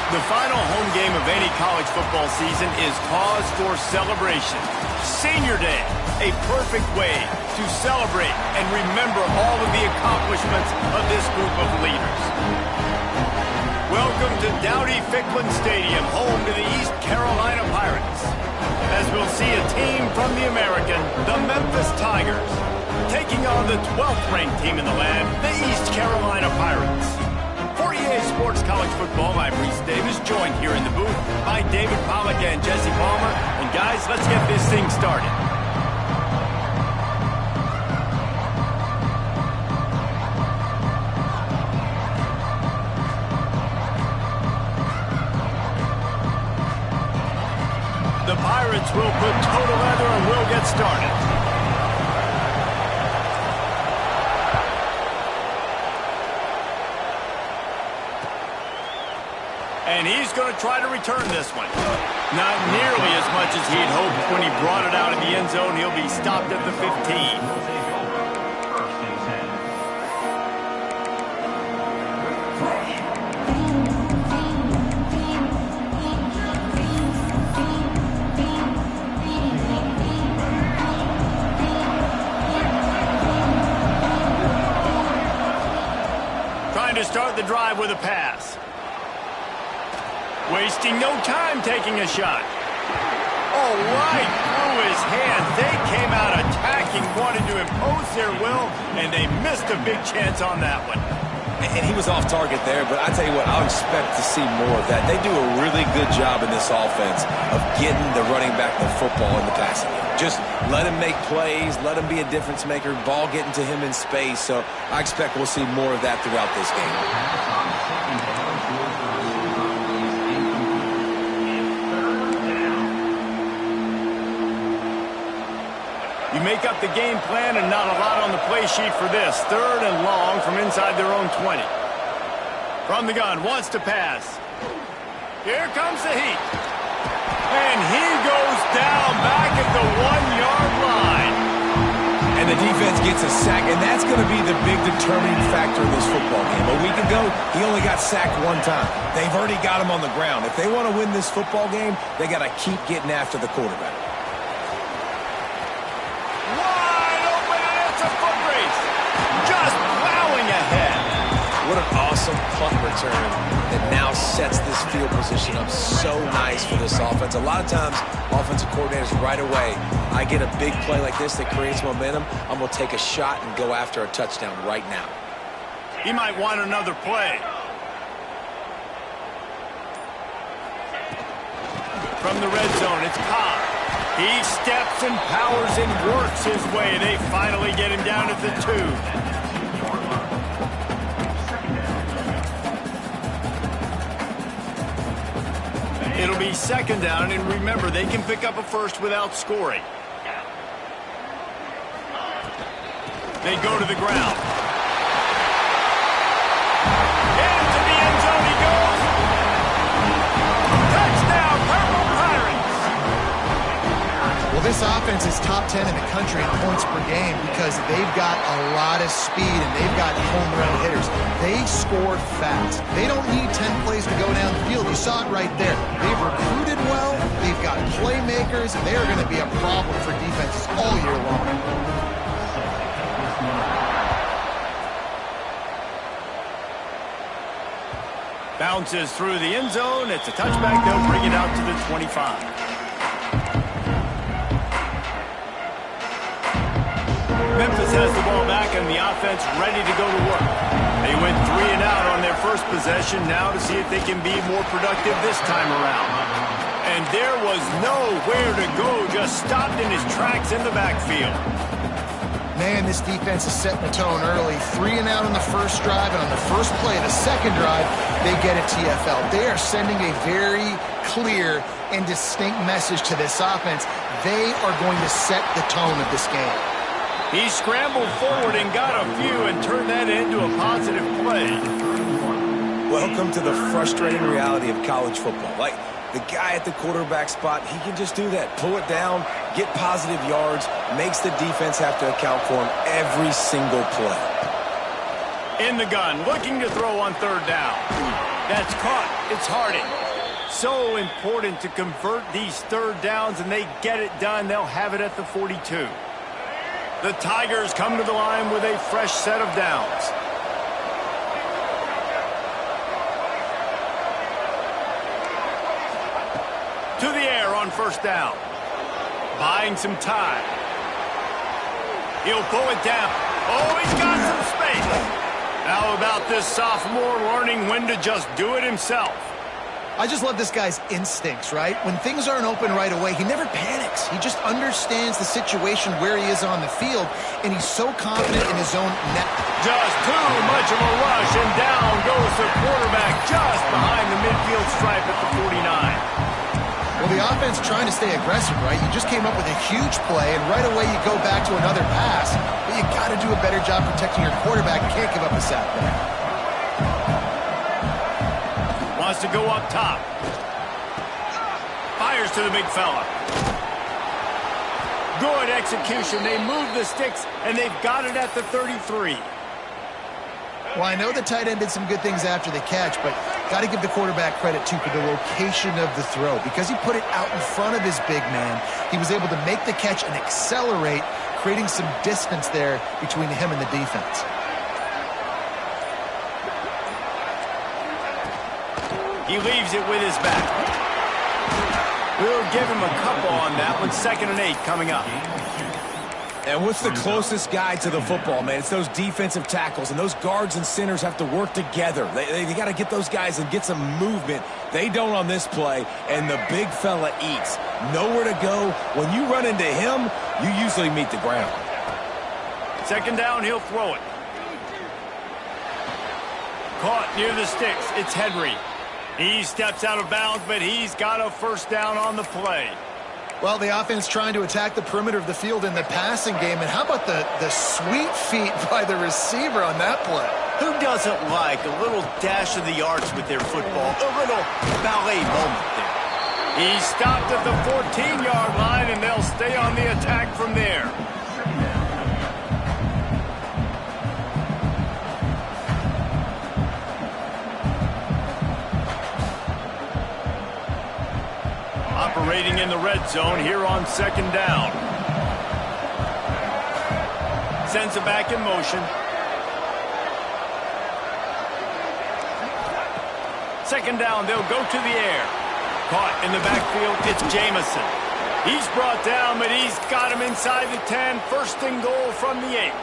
The final home game of any college football season is cause for celebration. Senior Day, a perfect way to celebrate and remember all of the accomplishments of this group of leaders. Welcome to Dowdy-Ficklin Stadium, home to the East Carolina Pirates, as we'll see a team from the American, the Memphis Tigers, taking on the 12th-ranked team in the land, the East Carolina Pirates. For EA Sports College Football, I'm Reese Davis, joined here in the booth by David Pollack and Jesse Palmer. And guys, let's get this thing started. The Pirates will put toe to leather and we'll get started. And he's going to try to return this one. Not nearly as much as he'd hoped when he brought it out of the end zone. He'll be stopped at the 15. Trying to start the drive with a pass. Wasting no time taking a shot. Oh, right through his hands. They came out attacking, wanted to impose their will, and they missed a big chance on that one. And he was off target there, but I tell you what, I'll expect to see more of that. They do a really good job in this offense of getting the running back the football in the passing game. Just let him make plays, let him be a difference maker, ball getting to him in space. So I expect we'll see more of that throughout this game. You make up the game plan and not a lot on the play sheet for this. 3rd and long from inside their own 20. From the gun, wants to pass. Here comes the heat. And he goes down back at the 1-yard line. And the defense gets a sack, and that's going to be the big determining factor in this football game. A week ago, he only got sacked one time. They've already got him on the ground. If they want to win this football game, they got to keep getting after the quarterback. Just plowing ahead. What an awesome punt return that now sets this field position up so nice for this offense. A lot of times, offensive coordinators right away, I get a big play like this that creates momentum, I'm going to take a shot and go after a touchdown right now. He might want another play. From the red zone, it's Cobb. He steps and powers and works his way. They finally get him down at the 2. It'll be 2nd down, and remember, they can pick up a first without scoring. They go to the ground. Into the end zone he goes. Touchdown, Purple Pirates! Well, this offense is top 10 in the country in points per game because they've got a lot of speed and they've got home run hitters. They score fast. They don't need 10 plays to go down the field. You saw it right there. They've recruited well. They've got playmakers. They are going to be a problem for defenses all year long. Bounces through the end zone. It's a touchback. They'll bring it out to the 25. Memphis has the ball back and the offense ready to go to work. They went 3 and out on their first possession, now to see if they can be more productive this time around. And there was nowhere to go, just stopped in his tracks in the backfield. Man, this defense is setting the tone early. 3 and out on the first drive, and on the first play of the second drive, they get a TFL. They are sending a very clear and distinct message to this offense. They are going to set the tone of this game. He scrambled forward and got a few and turned that into a positive play. Welcome to the frustrating reality of college football. Like, the guy at the quarterback spot, he can just do that. Pull it down, get positive yards, makes the defense have to account for him every single play. In the gun, looking to throw on 3rd down. That's caught. It's Harding. So important to convert these third downs, and they get it done. They'll have it at the 42. The Tigers come to the line with a fresh set of downs. To the air on first down. Buying some time. He'll pull it down. Oh, he's got some space. How about this sophomore learning when to just do it himself? I just love this guy's instincts, right? When things aren't open right away, he never panics. He just understands the situation where he is on the field, and he's so confident in his own net. Just too much of a rush, and down goes the quarterback just behind the midfield stripe at the 49. Well, the offense trying to stay aggressive, right? You just came up with a huge play, and right away you go back to another pass. But you got to do a better job protecting your quarterback. You can't give up a sack there. Wants to go up top. Fires to the big fella. Good execution. They move the sticks, and they've got it at the 33. Well, I know the tight end did some good things after the catch, but got to give the quarterback credit, too, for the location of the throw. Because he put it out in front of his big man, he was able to make the catch and accelerate, creating some distance there between him and the defense. He leaves it with his back. We'll give him a couple on that one. 2nd and 8 coming up. And what's the closest guy to the football, man? It's those defensive tackles, and those guards and centers have to work together. They got to get those guys and get some movement. They don't on this play, and the big fella eats. Nowhere to go. When you run into him, you usually meet the ground. 2nd down, he'll throw it. Caught near the sticks. It's Henry. He steps out of bounds, but he's got a first down on the play. Well, the offense trying to attack the perimeter of the field in the passing game. And how about the sweet feet by the receiver on that play? Who doesn't like a little dash of the arts with their football? A little ballet moment there. He stopped at the 14-yard line, and they'll stay on the attack from there. Operating in the red zone here on 2nd down. Sends it back in motion. 2nd down, they'll go to the air. Caught in the backfield, it's Jamison. He's brought down, but he's got him inside the 10. 1st and goal from the 8.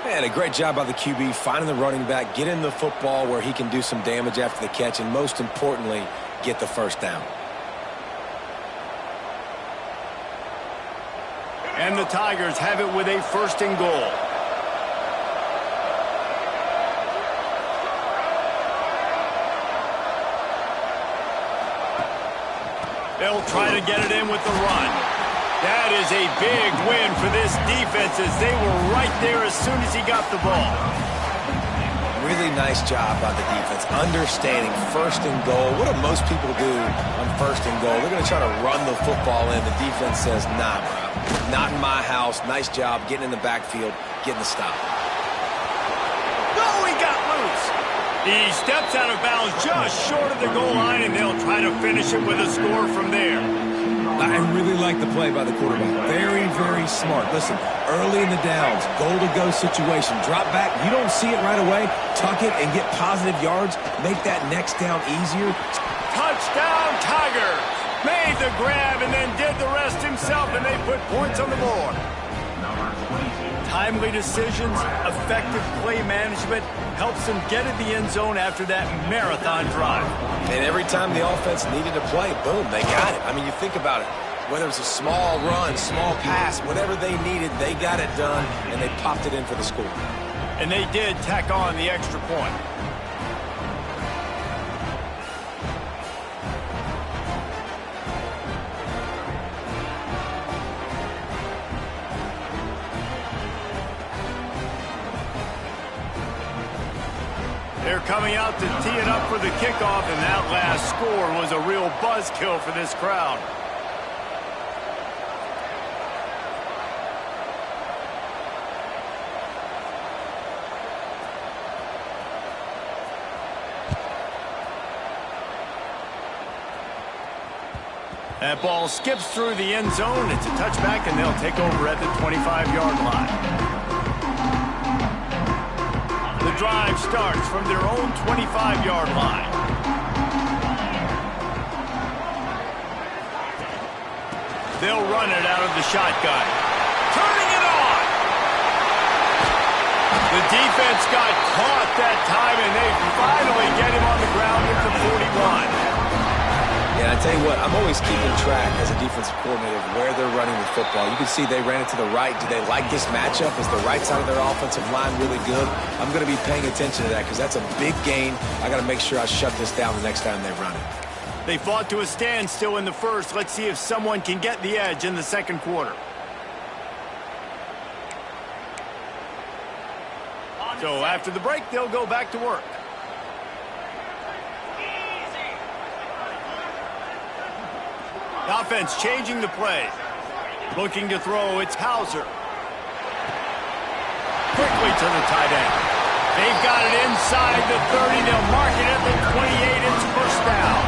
Man, a great job by the QB, finding the running back, getting the football where he can do some damage after the catch, and most importantly, get the first down. And the Tigers have it with a 1st and goal. They'll try to get it in with the run. That is a big win for this defense as they were right there as soon as he got the ball. Really nice job by the defense, understanding 1st and goal. What do most people do on 1st and goal? They're going to try to run the football in. The defense says, nah, bro. Not in my house. Nice job getting in the backfield, getting the stop. Oh, he got loose. He steps out of bounds just short of the goal line, and they'll try to finish it with a score from there. I really like the play by the quarterback. Very, very smart. Listen, early in the downs, goal-to-go situation. Drop back. You don't see it right away. Tuck it and get positive yards. Make that next down easier. Touchdown, Tigers! Made the grab and then did the rest himself, and they put points on the board. Timely decisions, effective play management helps them get in the end zone after that marathon drive. And every time the offense needed to play, boom, they got it. I mean, you think about it. Whether it's a small run, small pass, whatever they needed, they got it done, and they popped it in for the score. And they did tack on the extra point. They're coming out to tee it up for the kickoff, and that last score was a real buzzkill for this crowd. That ball skips through the end zone. It's a touchback, and they'll take over at the 25-yard line. The drive starts from their own 25-yard line. They'll run it out of the shotgun. Turning it on! The defense got caught that time, and they finally get him on the ground at the 41. Yeah, I tell you what, I'm always keeping track as a defensive coordinator of where they're running the football. You can see they ran it to the right. Do they like this matchup? Is the right side of their offensive line really good? I'm going to be paying attention to that because that's a big gain. I got to make sure I shut this down the next time they run it. They fought to a standstill in the first. Let's see if someone can get the edge in the second quarter. So after the break, they'll go back to work. The offense changing the play. Looking to throw, it's Hauser. Quickly to the tight end. They've got it inside the 30. They'll mark it at the 28. It's first down.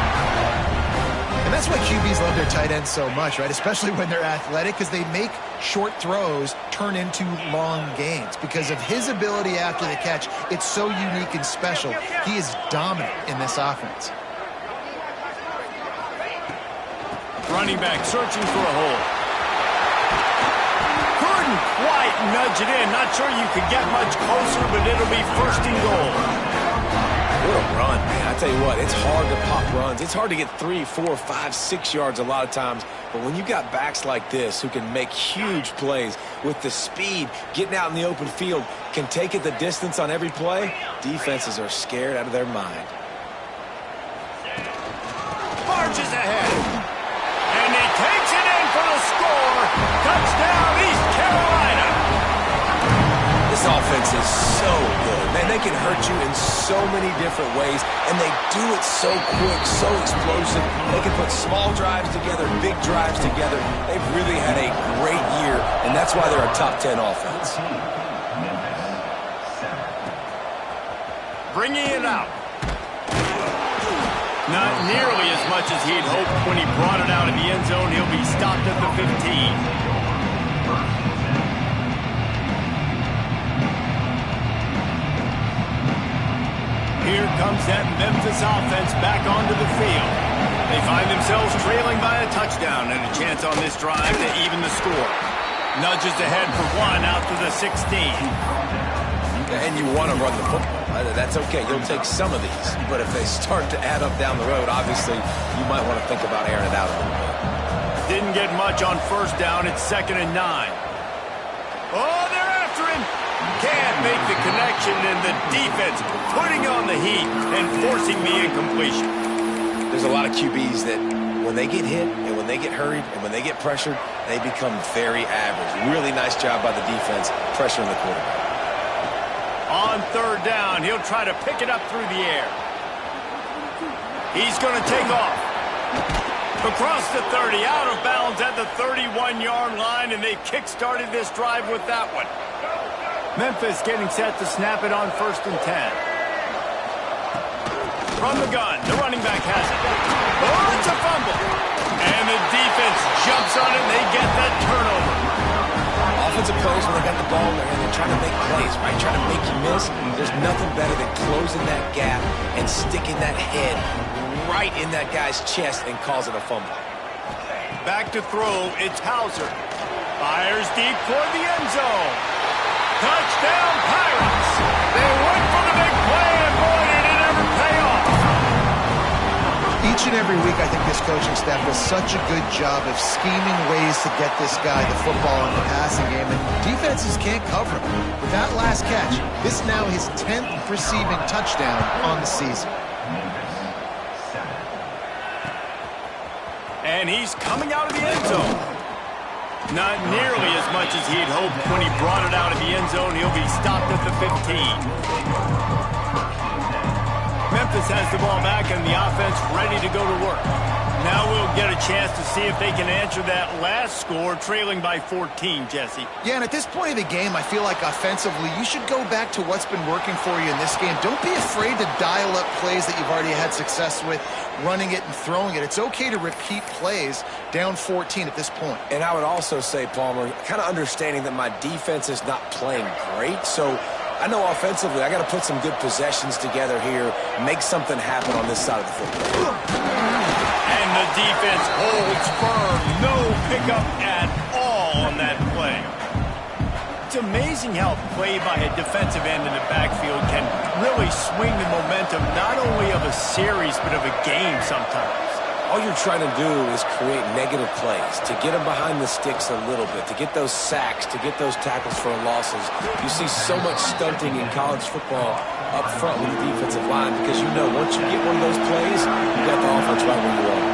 And that's why QBs love their tight ends so much, right? Especially when they're athletic, because they make short throws turn into long gains. Because of his ability after the catch, it's so unique and special. He is dominant in this offense. Running back searching for a hole. Couldn't quite nudge it in. Not sure you could get much closer, but it'll be first and goal. What a run, man. I tell you what, it's hard to pop runs. It's hard to get 3, 4, 5, 6 yards a lot of times. But when you got backs like this who can make huge plays with the speed, getting out in the open field, can take it the distance on every play, defenses are scared out of their mind. Marches ahead. And he takes it in for the score. Touchdown, East Carolina. This offense is so good. Man, they can hurt you in so many different ways, and they do it so quick, so explosive. They can put small drives together, big drives together. They've really had a great year, and that's why they're a top 10 offense. Bringing it out. Not nearly as much as he'd hoped when he brought it out in the end zone. He'll be stopped at the 15. Here comes that Memphis offense back onto the field. They find themselves trailing by a touchdown and a chance on this drive to even the score. Nudges ahead for one out to the 16. And you want to run the football. That's okay. You'll take some of these. But if they start to add up down the road, obviously, you might want to think about airing it out a little bit. Didn't get much on first down. It's 2nd and 9. Oh, they're after him. Can't make the connection, and the defense putting on the heat and forcing the incompletion. There's a lot of QBs that when they get hit and when they get hurried and when they get pressured, they become very average. Really nice job by the defense pressuring the quarterback. On third down, he'll try to pick it up through the air. He's going to take off. Across the 30, out of bounds at the 31-yard line, and they kick-started this drive with that one. Memphis getting set to snap it on 1st and 10. From the gun, the running back has it. Oh, it's a fumble. And the defense jumps on it, and they get that turnover. Offensive players, when they got the ball in their hand, they're trying to make plays, right? Trying to make you miss. There's nothing better than closing that gap and sticking that head right in that guy's chest and causing a fumble. Back to throw, it's Hauser. Fires deep toward the end zone. Touchdown, Pirates! They went for the big play, and boy, did it ever pay off! Each and every week, I think this coaching staff does such a good job of scheming ways to get this guy the football in the passing game, and defenses can't cover him. With that last catch, this is now his 10th receiving touchdown on the season. And he's coming out of the end zone. Not nearly as much as he'd hoped when he brought it out of the end zone. He'll be stopped at the 15. Memphis has the ball back and the offense ready to go to work. Now we'll get a chance to see if they can answer that last score, trailing by 14, Jesse. Yeah, and at this point of the game, I feel like offensively, you should go back to what's been working for you in this game. Don't be afraid to dial up plays that you've already had success with, running it and throwing it. It's okay to repeat plays down 14 at this point. And I would also say, Palmer, kind of understanding that my defense is not playing great, so I know offensively I got to put some good possessions together here, make something happen on this side of the football. And the defense holds firm. No pickup at all on that play. It's amazing how play by a defensive end in the backfield can really swing the momentum not only of a series but of a game sometimes. All you're trying to do is create negative plays, to get them behind the sticks a little bit, to get those sacks, to get those tackles for losses. You see so much stunting in college football up front with the defensive line because you know once you get one of those plays, you got the offense right where you want.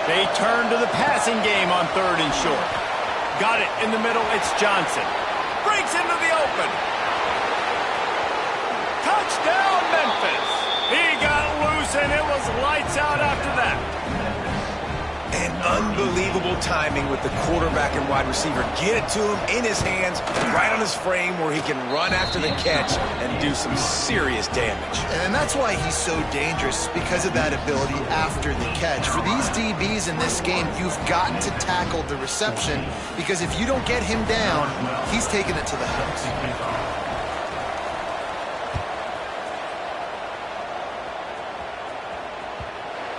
They turn to the passing game on 3rd and short. Got it in the middle, it's Johnson. Breaks into the open. Touchdown, Memphis. He got loose, and it was lights out after that. And unbelievable timing with the quarterback and wide receiver. Get it to him in his hands, right on his frame where he can run after the catch and do some serious damage. And that's why he's so dangerous, because of that ability after the catch. For these DBs in this game, you've got to tackle the reception, because if you don't get him down, he's taking it to the house.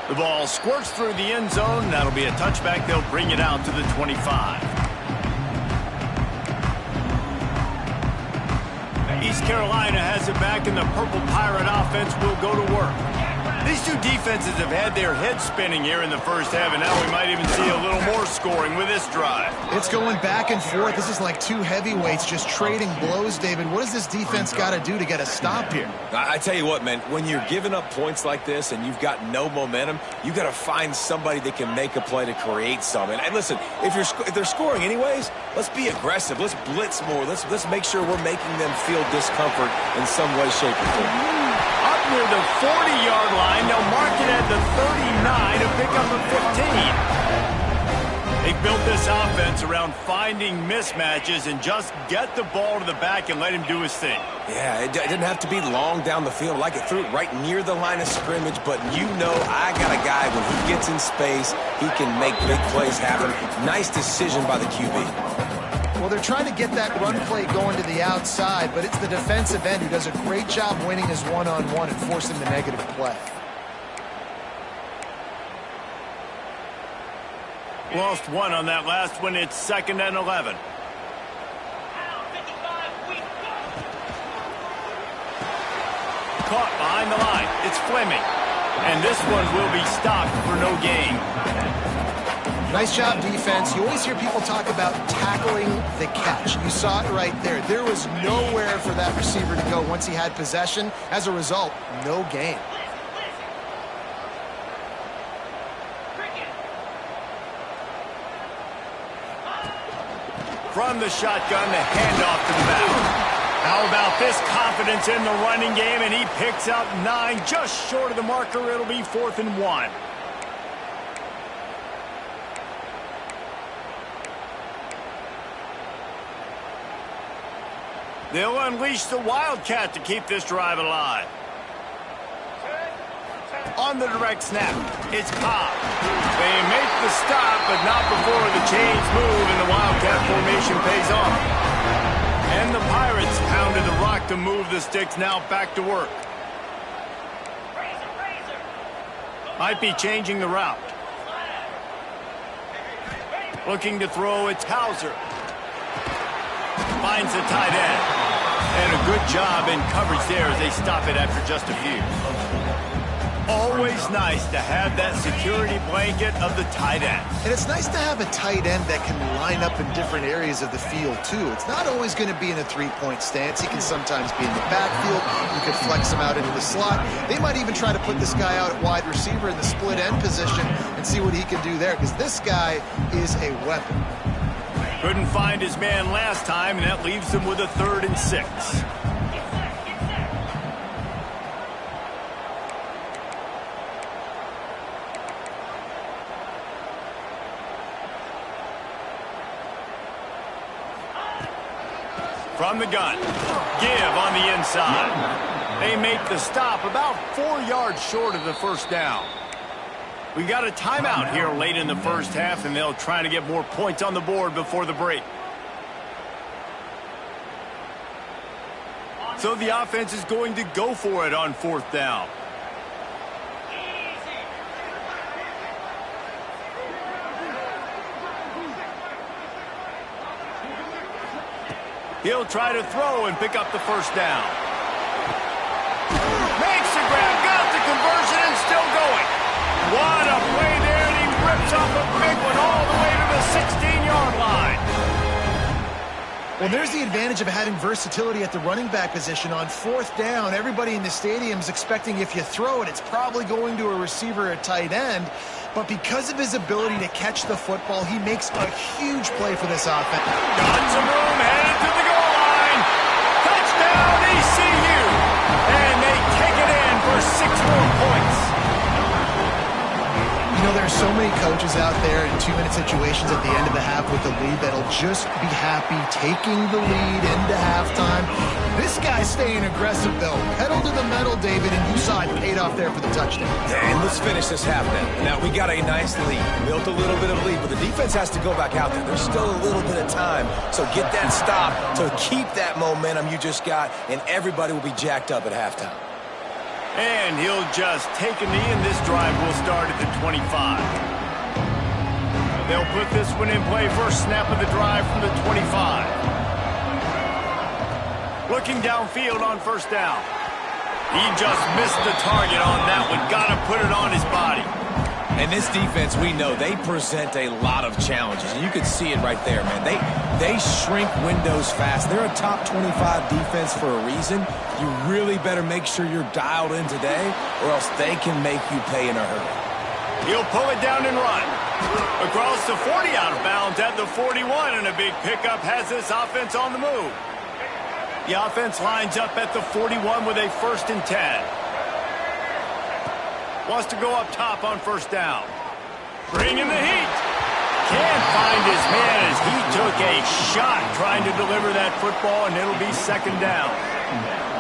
The ball squirts through the end zone. That'll be a touchback. They'll bring it out to the 25. East Carolina has it back, and the Purple Pirate offense will go to work. These two defenses have had their heads spinning here in the first half, and now we might even see a little more scoring with this drive. It's going back and forth. This is like two heavyweights just trading blows, David. What does this defense got to do to get a stop here? I tell you what, man, when you're giving up points like this and you've got no momentum, you got to find somebody that can make a play to create something. And listen, if they're scoring anyways, let's be aggressive. Let's blitz more. Let's make sure we're making them feel discomfort in some way, shape, or form. Up near the 40-yard line, they'll mark it at the 39 to pick up a 15. They built this offense around finding mismatches and just get the ball to the back and let him do his thing. Yeah, it didn't have to be long down the field. Like it threw it right near the line of scrimmage, but you know I got a guy when he gets in space, he can make big plays happen. Nice decision by the QB. Well, they're trying to get that run play going to the outside, but it's the defensive end who does a great job winning his one-on-one and forcing the negative play. Lost one on that last one. It's 2nd and 11. Caught behind the line. It's Fleming. And this one will be stopped for no gain. Nice job, defense. You always hear people talk about tackling the catch. You saw it right there. There was nowhere for that receiver to go once he had possession. As a result, no gain. From the shotgun, the handoff to the back. How about this confidence in the running game? And he picks up 9, just short of the marker. It'll be 4th and 1. They'll unleash the Wildcat to keep this drive alive. On the direct snap, it's Cobb. They make the stop, but not before the chains move and the Wildcat formation pays off. And the Pirates pounded the rock to move the sticks, now back to work. Might be changing the route. Looking to throw, it's Hauser. Finds the tight end. And a good job in coverage there as they stop it after just a few. Always nice to have that security blanket of the tight end. And it's nice to have a tight end that can line up in different areas of the field, too. It's not always going to be in a three-point stance. He can sometimes be in the backfield. You could flex him out into the slot. They might even try to put this guy out at wide receiver in the split end position and see what he can do there, because this guy is a weapon. Couldn't find his man last time, and that leaves him with a 3rd and 6. from the gun. Give on the inside. They make the stop about 4 yards short of the first down. We got a timeout here late in the first half, and they'll try to get more points on the board before the break. So the offense is going to go for it on 4th down. He'll try to throw and pick up the first down. Makes the grab, got the conversion, and still going. What a play there, and he rips off a big one all the way to the 16-yard line. Well, there's the advantage of having versatility at the running back position. On 4th down, everybody in the stadium is expecting if you throw it, it's probably going to a receiver at tight end. But because of his ability to catch the football, he makes a huge play for this offense. Got some room, headed to the goal line. Touchdown, ECU. And they take it in for 6 more points. You know, there are so many coaches out there in 2-minute situations at the end of the half with the lead that'll just be happy taking the lead into halftime. This guy's staying aggressive, though. Pedal to the metal, David, and you saw it paid off there for the touchdown. And let's finish this half then. Now, we got a nice lead, built a little bit of lead, but the defense has to go back out there. There's still a little bit of time, so get that stop to keep that momentum you just got, and everybody will be jacked up at halftime. And he'll just take a knee, and this drive will start at the 25. They'll put this one in play. First snap of the drive from the 25. Looking downfield on first down. He just missed the target on that one. Got to put it on his body. And this defense, we know, they present a lot of challenges. And you can see it right there, man. They shrink windows fast. They're a top 25 defense for a reason. You really better make sure you're dialed in today, or else they can make you pay in a hurry. He'll pull it down and run. Across the 40, out of bounds at the 41, and a big pickup has this offense on the move. The offense lines up at the 41 with a 1st and 10. Wants to go up top on first down. Bringing the heat. Can't find his man as he took a shot trying to deliver that football, and it'll be 2nd down.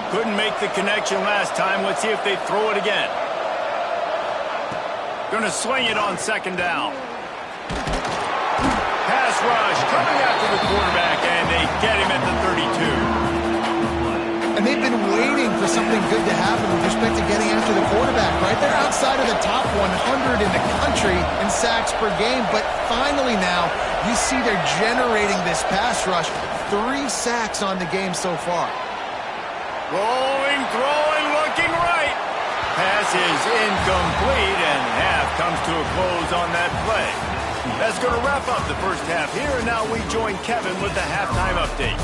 Couldn't make the connection last time. Let's see if they throw it again. Going to swing it on 2nd down. Pass rush coming after the quarterback, and they get him at the 32. And they've been waiting for something good to happen with respect to getting after the quarterback, right? They're outside of the top 100 in the country in sacks per game, but finally now you see they're generating this pass rush. 3 sacks on the game so far. Rolling, throwing, looking right. Pass is incomplete, and half comes to a close on that play. That's going to wrap up the first half here, and now we join Kevin with the halftime update.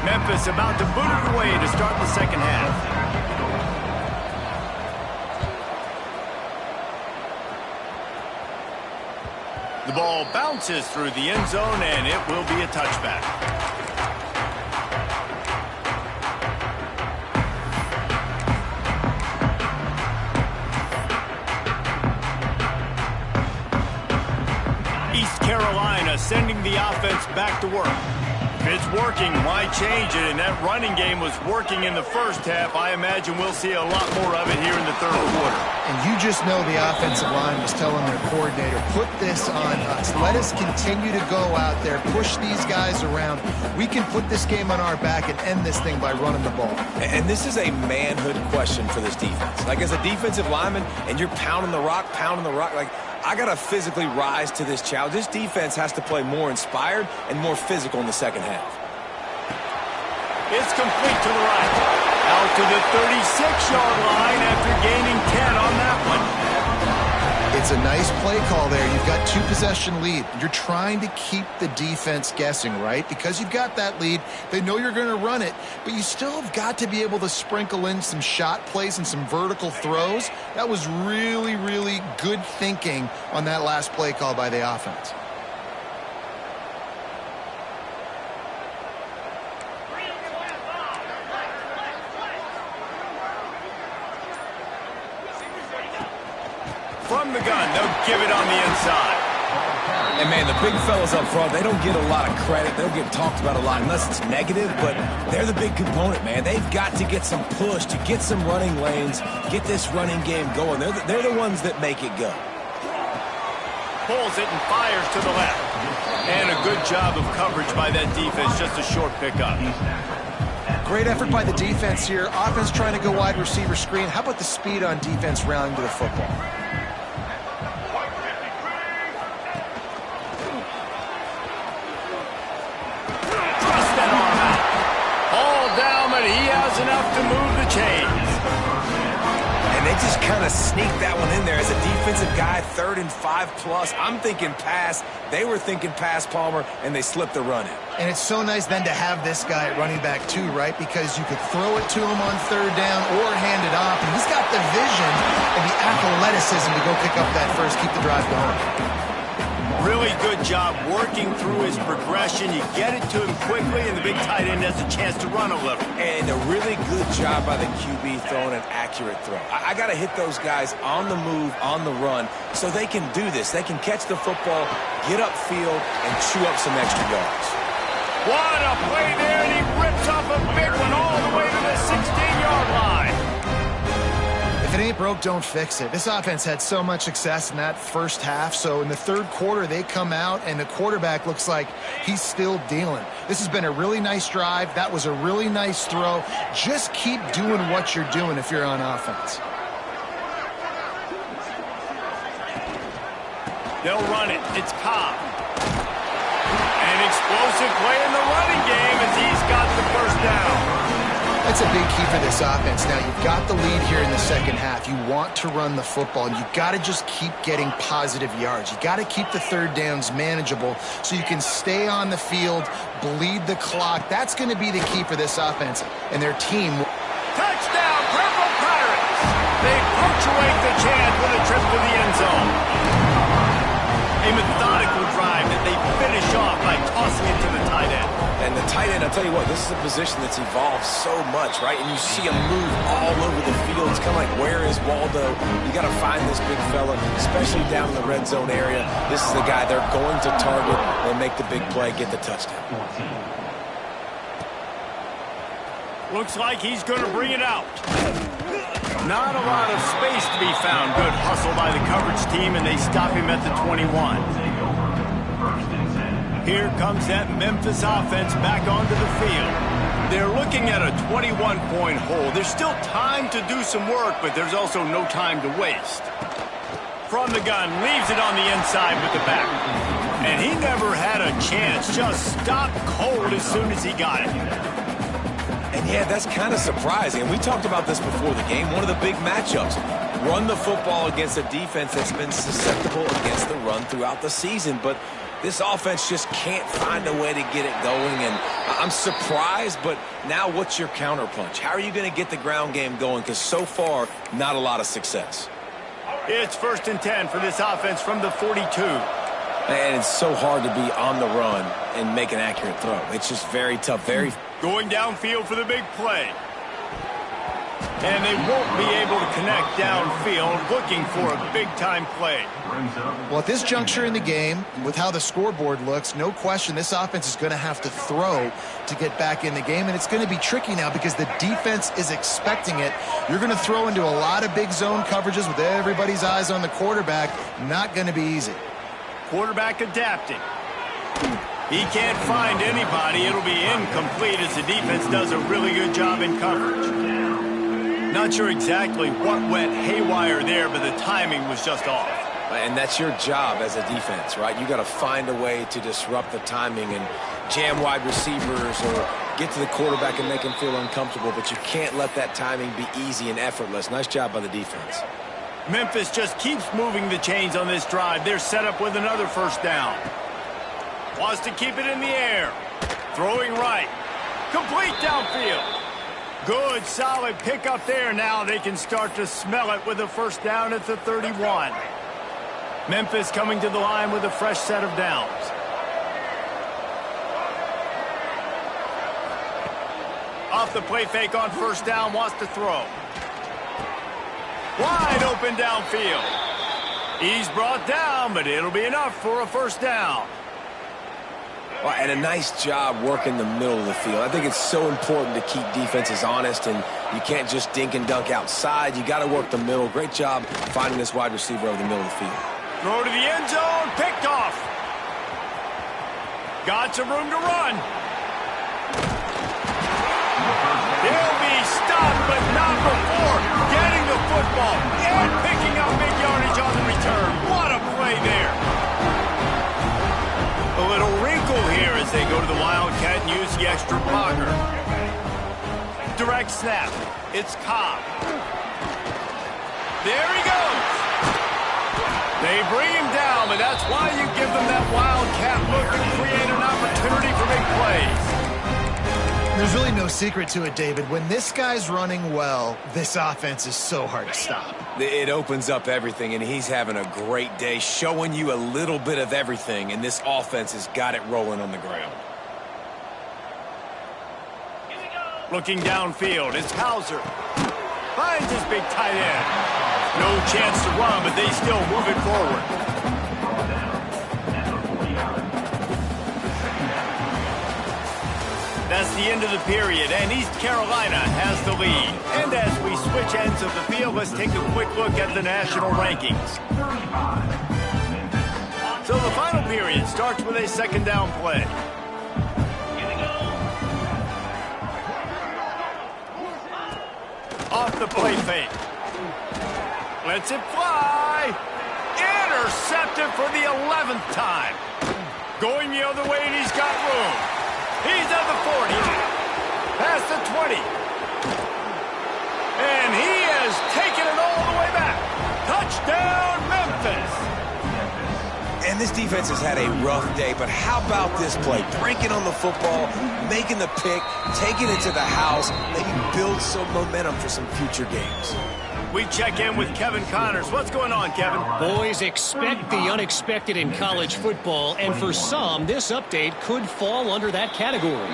Memphis about to boot it away to start the second half. The ball bounces through the end zone, and it will be a touchback. East Carolina sending the offense back to work. If it's working, why change it? And that running game was working in the first half. I imagine we'll see a lot more of it here in the 3rd quarter. And you just know the offensive line was telling their coordinator, put this on us. Let us continue to go out there, push these guys around. We can put this game on our back and end this thing by running the ball. And this is a manhood question for this defense. Like, as a defensive lineman, and you're pounding the rock, like, I got to physically rise to this challenge. This defense has to play more inspired and more physical in the second half. It's complete to the right. Out to the 36-yard line after gaining 10 on that one. It's a nice play call there. You've got 2-possession lead. You're trying to keep the defense guessing, right? Because you've got that lead. They know you're going to run it, but you still have got to be able to sprinkle in some shot plays and some vertical throws. That was really, really good thinking on that last play call by the offense. they'll give it on the inside. And, man, the big fellas up front, they don't get a lot of credit. They don't get talked about a lot unless it's negative, but they're the big component, man. They've got to get some push, to get some running lanes, get this running game going. They're the ones that make it go. Pulls it and fires to the left. And a good job of coverage by that defense, just a short pickup. Great effort by the defense here. Offense trying to go wide receiver screen. How about the speed on defense rallying to the football? He has enough to move the chains. And they just kind of sneak that one in there as a defensive guy, 3rd and 5+. I'm thinking pass. They were thinking pass, Palmer, and they slipped the run in. And it's so nice then to have this guy at running back too, right? Because you could throw it to him on 3rd down or hand it off. And he's got the vision and the athleticism to go pick up that first, keep the drive going. Really good job working through his progression. You get it to him quickly, and the big tight end has a chance to run a little. And a really good job by the QB throwing an accurate throw. I got to hit those guys on the move, on the run, so they can do this. They can catch the football, get upfield, and chew up some extra yards. What a play there, and he rips off a big one all the way to the 16-yard line. If it ain't broke, don't fix it. This offense had so much success in that first half, so in the 3rd quarter, they come out, and the quarterback looks like he's still dealing. This has been a really nice drive. That was a really nice throw. Just keep doing what you're doing if you're on offense. They'll run it. It's Cobb. An explosive play in the running game as he's got the first down. That's a big key for this offense. Now, you've got the lead here in the second half. You want to run the football, and you've got to just keep getting positive yards. You've got to keep the 3rd downs manageable so you can stay on the field, bleed the clock. That's going to be the key for this offense and their team. Touchdown, Purple Pirates! They punctuate the chance with a trip to the end zone. A methodical drive that they finish off by tossing it to the tight end. And the tight end, I'll tell you what, this is a position that's evolved so much, right? And you see him move all over the field. It's kind of like, where is Waldo? You got to find this big fella, especially down in the red zone area. This is the guy they're going to target and make the big play, get the touchdown. Looks like he's going to bring it out. Not a lot of space to be found. Good hustle by the coverage team, and they stop him at the 21. Here comes that Memphis offense back onto the field. They're looking at a 21-point hole. There's still time to do some work, but there's also no time to waste. From the gun, leaves it on the inside with the back. And he never had a chance. Just stopped cold as soon as he got it. And, yeah, that's kind of surprising. And we talked about this before the game. One of the big matchups. Run the football against a defense that's been susceptible against the run throughout the season. But this offense just can't find a way to get it going. And I'm surprised, but now what's your counterpunch? How are you going to get the ground game going? Because so far, not a lot of success. It's 1st and 10 for this offense from the 42. And it's so hard to be on the run and make an accurate throw. It's just very tough. Going downfield for the big play. And they won't be able to connect downfield, looking for a big-time play. Well, at this juncture in the game, with how the scoreboard looks, no question this offense is going to have to throw to get back in the game, and it's going to be tricky now because the defense is expecting it. You're going to throw into a lot of big zone coverages with everybody's eyes on the quarterback. Not going to be easy. Quarterback adapting. He can't find anybody. It'll be incomplete as the defense does a really good job in coverage. Not sure exactly what went haywire there, but the timing was just off. And that's your job as a defense, right? You got to find a way to disrupt the timing and jam wide receivers or get to the quarterback and make him feel uncomfortable, but you can't let that timing be easy and effortless. Nice job by the defense. Memphis just keeps moving the chains on this drive. They're set up with another 1st down. Wants to keep it in the air. Throwing right. Complete downfield. Good, solid pickup there. Now they can start to smell it with a 1st down at the 31. Memphis coming to the line with a fresh set of downs. Off the play fake on 1st down, wants to throw. Wide open downfield. He's brought down, but it'll be enough for a first down. Well, and a nice job working the middle of the field. I think it's so important to keep defenses honest, and you can't just dink and dunk outside. You got to work the middle. Great job finding this wide receiver over the middle of the field. Throw to the end zone, picked off. Got some room to run. He'll be stopped, but not before getting the football and picking up big yardage on the return. What a play there. A little wrinkle here as they go to the Wildcat and use the extra blocker. Direct snap. It's Cobb. There he goes. They bring him down, but that's why you give them that Wildcat look and create an opportunity for big plays. There's really no secret to it, David. When this guy's running well, this offense is so hard to stop. It opens up everything, and he's having a great day, showing you a little bit of everything, and this offense has got it rolling on the ground. Looking downfield, it's Hauser. Finds his big tight end. No chance to run, but they still move it forward. That's the end of the period, and East Carolina has the lead. And as we switch ends of the field, let's take a quick look at the national rankings. So the final period starts with a second down play. Off the play fake. Lets it fly. Intercepted for the 11th time. Going the other way, and he's got room. He's at the 40. Past the 20. And he has taken it all the way back. Touchdown, Memphis. And this defense has had a rough day, but how about this play? Breaking on the football, making the pick, taking it to the house, maybe build some momentum for some future games. We check in with Kevin Connors. What's going on, Kevin? Boys, expect the unexpected in college football, and for some, this update could fall under that category.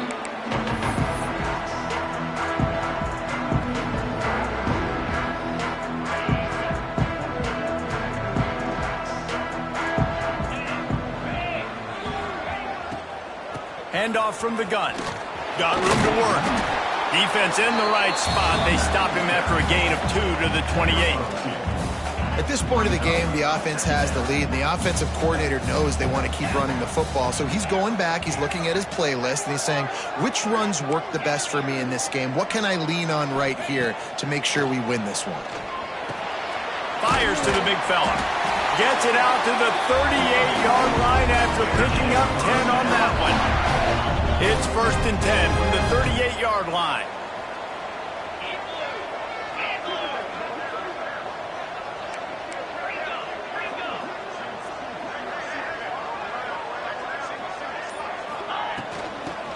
Handoff from the gun. Got room to work. Defense in the right spot. They stop him after a gain of 2 to the 28. At this point of the game, the offense has the lead, and the offensive coordinator knows they want to keep running the football. So he's going back, he's looking at his playlist, and he's saying, which runs work the best for me in this game? What can I lean on right here to make sure we win this one? Fires to the big fella. Gets it out to the 38-yard line after picking up 10 on that one. It's 1st and 10 from the 38-yard line.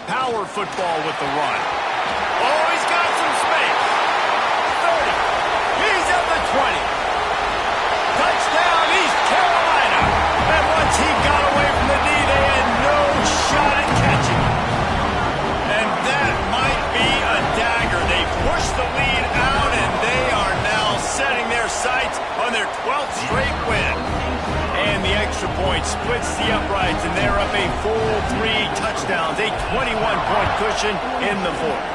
Power football with the run. Oh, he's got some space. 30. He's at the 20. Touchdown, East Carolina. And once he got away from the knee, they had no shot at catching him. And that might be a dagger. They push the lead out, and they are now setting their sights on their 12th straight win. And the extra point splits the uprights, and they're up a full 3 touchdowns, a 21-point cushion in the 4th.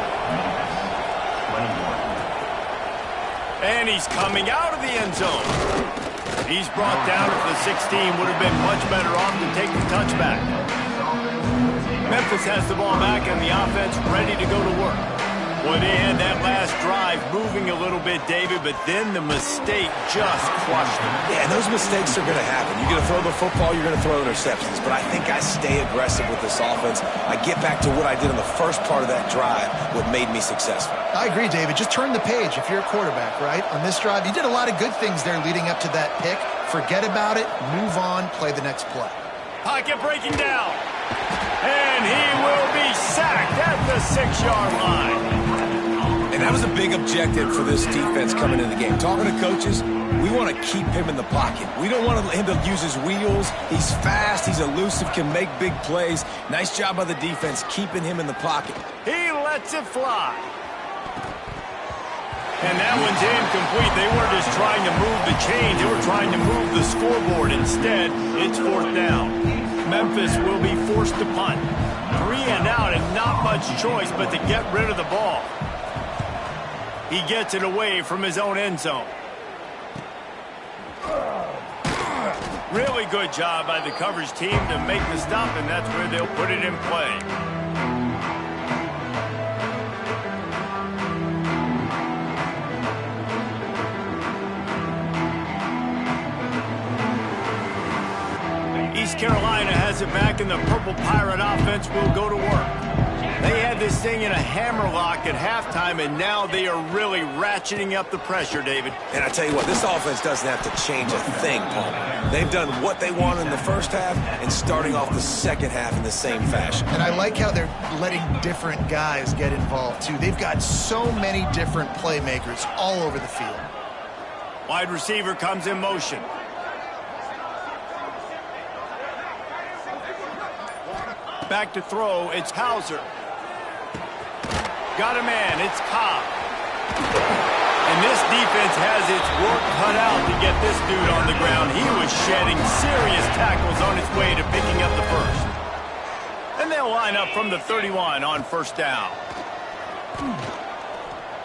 And he's coming out of the end zone. He's brought down at the 16, would have been much better off to take the touchback. Memphis has the ball back, and the offense ready to go to work. Well, they had that last drive moving a little bit, David, but then the mistake just crushed them. Yeah, and those mistakes are going to happen. You're going to throw the football, you're going to throw interceptions. But I think I stay aggressive with this offense. I get back to what I did in the first part of that drive, what made me successful. I agree, David. Just turn the page if you're a quarterback, right? On this drive, you did a lot of good things there leading up to that pick. Forget about it, move on, play the next play. Pocket breaking down. And he will be sacked at the 6-yard line. And that was a big objective for this defense coming into the game. Talking to coaches, we want to keep him in the pocket. We don't want him to use his wheels. He's fast, he's elusive, can make big plays. Nice job by the defense keeping him in the pocket. He lets it fly. And that one's incomplete. They weren't just trying to move the chains. They were trying to move the scoreboard. Instead, it's fourth down. Memphis will be forced to punt. 3 and out and not much choice but to get rid of the ball. He gets it away from his own end zone. Really good job by the coverage team to make the stop, and that's where they'll put it in play. East Carolina has it back, and the Purple Pirate offense will go to work. They had this thing in a hammerlock at halftime, and now they are really ratcheting up the pressure, David. And I tell you what, this offense doesn't have to change a thing, Paul. They've done what they want in the first half and starting off the second half in the same fashion. And I like how they're letting different guys get involved, too. They've got so many different playmakers all over the field. Wide receiver comes in motion. Back to throw, it's Hauser. Got a man, it's Cobb. And this defense has its work cut out to get this dude on the ground. He was shedding serious tackles on his way to picking up the first. And they'll line up from the 31 on first down.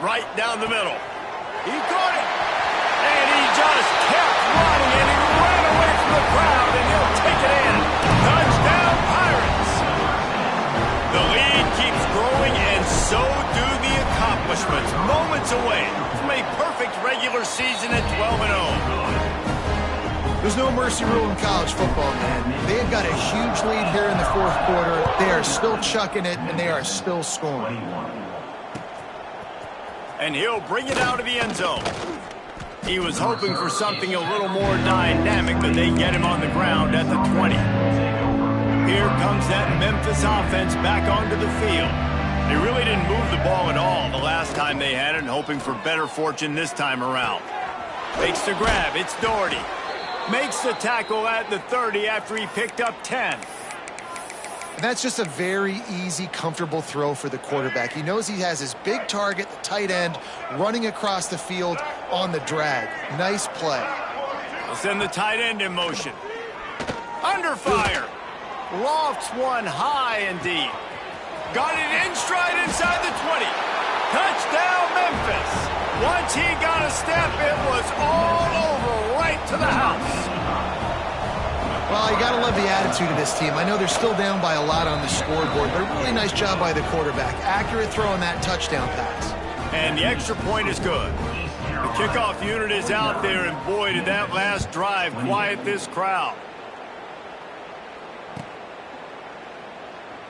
Right down the middle. He caught it. And he just kept running, and he ran away from the crowd, and he'll take it in. Touchdown, Pirates. The lead keeps growing, and so do the accomplishments. Moments away from a perfect regular season at 12-0. There's no mercy rule in college football, man. They have got a huge lead here in the fourth quarter. They are still chucking it, and they are still scoring. And he'll bring it out of the end zone. He was hoping for something a little more dynamic, but they get him on the ground at the 20. Here comes that Memphis offense back onto the field. They really didn't move the ball at all the last time they had it, and hoping for better fortune this time around. Makes the grab, it's Doherty. Makes the tackle at the 30 after he picked up 10. And that's just a very easy, comfortable throw for the quarterback. He knows he has his big target, the tight end, running across the field on the drag. Nice play. They'll send the tight end in motion. Under fire. Lofts one high and deep. Got it in stride inside the 20. Touchdown, Memphis. Once he got a step, it was all over right to the house. Well, you got to love the attitude of this team. I know they're still down by a lot on the scoreboard, but a really nice job by the quarterback. Accurate throw on that touchdown pass. And the extra point is good. The kickoff unit is out there, and boy, did that last drive quiet this crowd.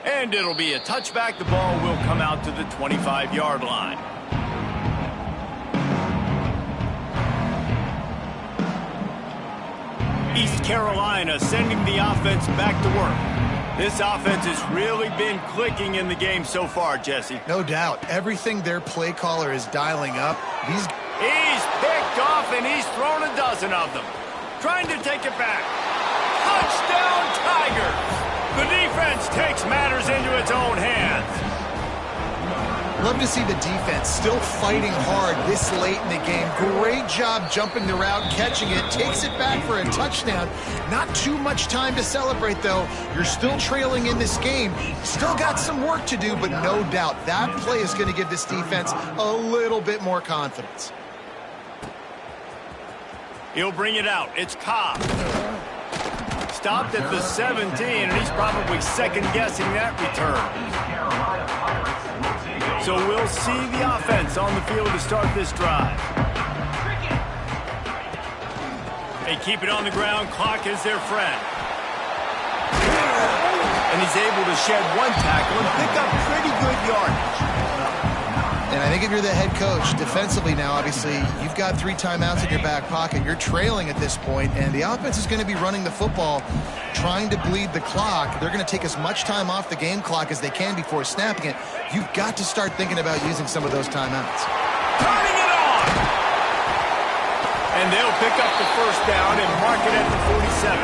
And it'll be a touchback. The ball will come out to the 25-yard line. East Carolina sending the offense back to work. This offense has really been clicking in the game so far, Jesse. No doubt. Everything their play caller is dialing up. He's picked off, and he's thrown a dozen of them. Trying to take it back. Touchdown, Tigers! The defense takes matters into its own hands. Love to see the defense still fighting hard this late in the game. Great job jumping the route, catching it, takes it back for a touchdown. Not too much time to celebrate, though. You're still trailing in this game. Still got some work to do, but no doubt that play is going to give this defense a little bit more confidence. He'll bring it out. It's Cobb. Stopped at the 17, and he's probably second-guessing that return. So we'll see the offense on the field to start this drive. They keep it on the ground. Clock is their friend. And he's able to shed one tackle and pick up pretty good yardage. And I think if you're the head coach, defensively now, obviously, you've got 3 timeouts in your back pocket. You're trailing at this point, and the offense is going to be running the football, trying to bleed the clock. They're going to take as much time off the game clock as they can before snapping it. You've got to start thinking about using some of those timeouts. Turning it on! And they'll pick up the first down and mark it at the 47.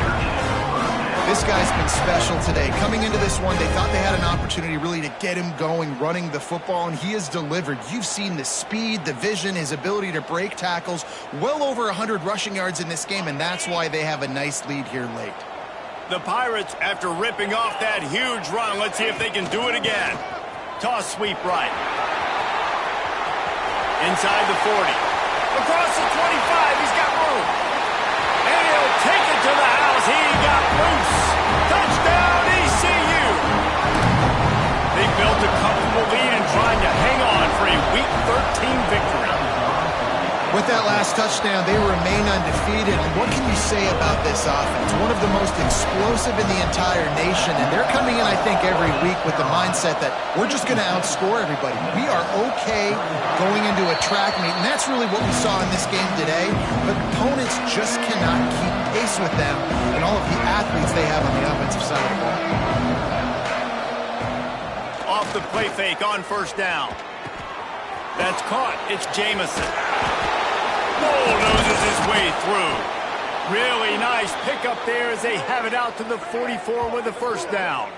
This this guy's been special today. Coming into this one, they thought they had an opportunity really to get him going, running the football, and he has delivered. You've seen the speed, the vision, his ability to break tackles, well over 100 rushing yards in this game, and that's why they have a nice lead here late. The Pirates, after ripping off that huge run, let's see if they can do it again. Toss sweep right. Inside the 40. Across the 25, he's got room. And he'll take it to the house. He got loose. Touchdown, ECU. They built a comfortable lead and tried to hang on for a Week 13 victory. With that last touchdown, they remain undefeated. And what can you say about this offense? One of the most explosive in the entire nation. And they're coming in, I think, every week with the mindset that we're just going to outscore everybody. We are okay going into a track meet. And that's really what we saw in this game today. But opponents just cannot keep pace with them and all of the athletes they have on the offensive side of the ball. Off the play fake on first down. That's caught. It's Jamison. Bulldozes his way through. Really nice pickup there as they have it out to the 44 with the first down.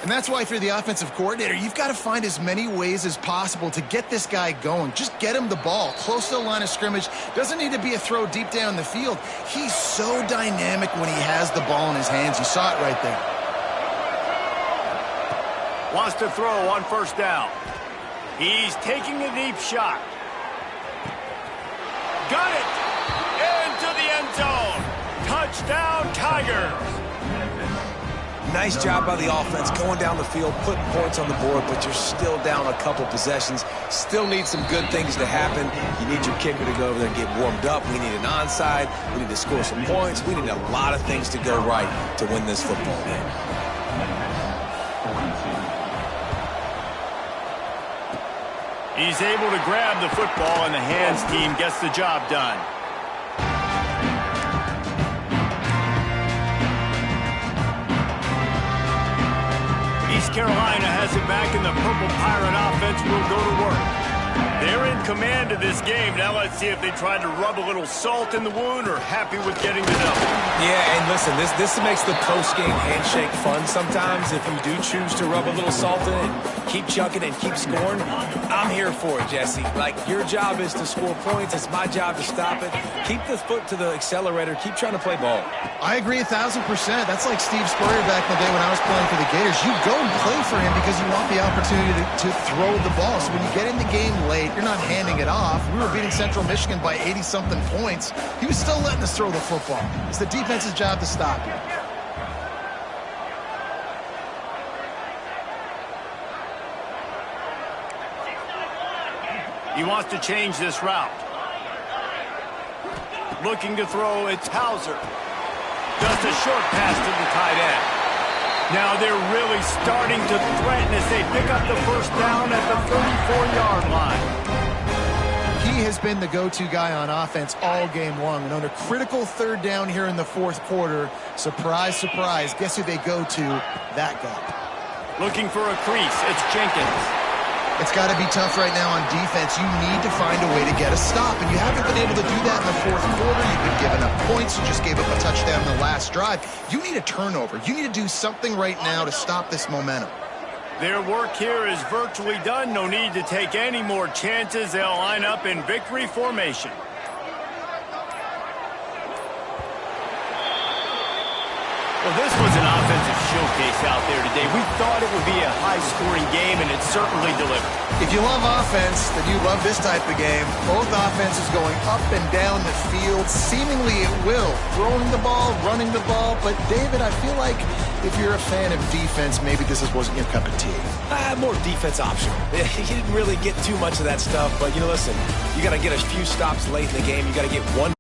And that's why if you're the offensive coordinator, you've got to find as many ways as possible to get this guy going. Just get him the ball close to the line of scrimmage. Doesn't need to be a throw deep down the field. He's so dynamic when he has the ball in his hands. You saw it right there. Wants to throw on first down. He's taking a deep shot. Got it! Into the end zone. Touchdown, Tigers. Nice job by the offense going down the field, putting points on the board, but you're still down a couple possessions. Still need some good things to happen. You need your kicker to go over there and get warmed up. We need an onside. We need to score some points. We need a lot of things to go right to win this football game. He's able to grab the football, and the hands team gets the job done. East Carolina has it back, and the Purple Pirate offense will go to work. They're in command of this game. Now let's see if they try to rub a little salt in the wound or happy with getting the double. Yeah, and listen, this makes the post-game handshake fun sometimes. If you do choose to rub a little salt in it, keep chucking and keep scoring, I'm here for it, Jesse. Like, your job is to score points. It's my job to stop it. Keep the foot to the accelerator. Keep trying to play ball. I agree 1,000%. That's like Steve Spurrier back in the day when I was playing for the Gators. You go and play for him because you want the opportunity to throw the ball. So when you get in the game late, you're not handing it off. We were beating Central Michigan by 80-something points. He was still letting us throw the football. It's the defense's job to stop you. He wants to change this route. Looking to throw, it's Hauser. Just a short pass to the tight end. Now they're really starting to threaten as they pick up the first down at the 34-yard line. He has been the go-to guy on offense all game long. And on a critical third down here in the fourth quarter, surprise, surprise, guess who they go to? That guy. Looking for a crease, it's Jenkins. It's got to be tough right now on defense. You need to find a way to get a stop, and you haven't been able to do that in the fourth quarter. You've been giving up points. You just gave up a touchdown in the last drive. You need a turnover. You need to do something right now to stop this momentum. Their work here is virtually done. No need to take any more chances. They'll line up in victory formation. Well, this was an offensive showcase out there today. We thought it would be a high-scoring game, and it certainly delivered. If you love offense, then you love this type of game. Both offenses going up and down the field. Seemingly it will. Throwing the ball, running the ball. But, David, I feel like if you're a fan of defense, maybe this wasn't your cup of tea. More defense optional. He didn't really get too much of that stuff. But, listen, you got to get a few stops late in the game. You got to get one